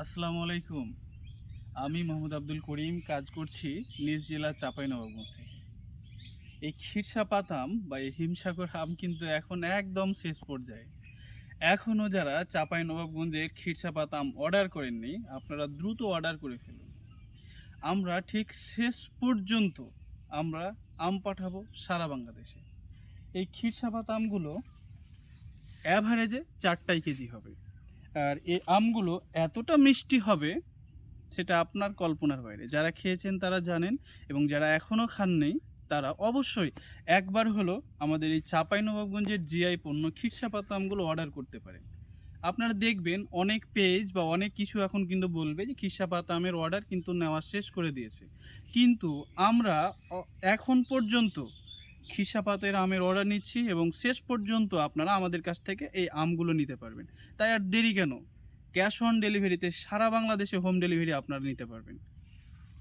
আসসালামু আলাইকুম। আমি মোহাম্মদ আব্দুল করিম কাজ করছি নিজ জেলা চাঁপাইনবাবগঞ্জ থেকে। এই ক্ষীরসাপাত আম বা এই হিমসাগর আম কিন্তু এখন একদম শেষ পর্যায়ে। এখনও যারা চাঁপাইনবাবগঞ্জের ক্ষীরসাপাত আম অর্ডার করেননি, আপনারা দ্রুত অর্ডার করে ফেলুন। আমরা ঠিক শেষ পর্যন্ত আমরা আম পাঠাবো সারা বাংলাদেশে। এই ক্ষীরসাপাত আমগুলো অ্যাভারেজে 4 কেজি হবে। আর এই আমগুলো এতটা মিষ্টি হবে সেটা আপনার কল্পনার বাইরে। যারা খেয়েছেন তারা জানেন এবং যারা এখনও খাননি তারা অবশ্যই একবার হলেও আমাদের এই চাঁপাইনবাবগঞ্জের জিআই পণ্য ক্ষীরসাপাত আমগুলো অর্ডার করতে পারেন। আপনারা দেখবেন অনেক পেজ বা অনেক কিছু এখন কিন্তু বলবে যে ক্ষীরসাপাত আমের অর্ডার কিন্তু নেওয়া শেষ করে দিয়েছে। কিন্তু আমরা এখন পর্যন্ত ক্ষীরসাপাতের আমের অর্ডার নিচ্ছি এবং শেষ পর্যন্ত আপনারা আমাদের কাছ থেকে এই আমগুলো নিতে পারবেন। তাই আর দেরি কেন? ক্যাশ অন ডেলিভারিতে সারা বাংলাদেশে হোম ডেলিভারি আপনারা নিতে পারবেন।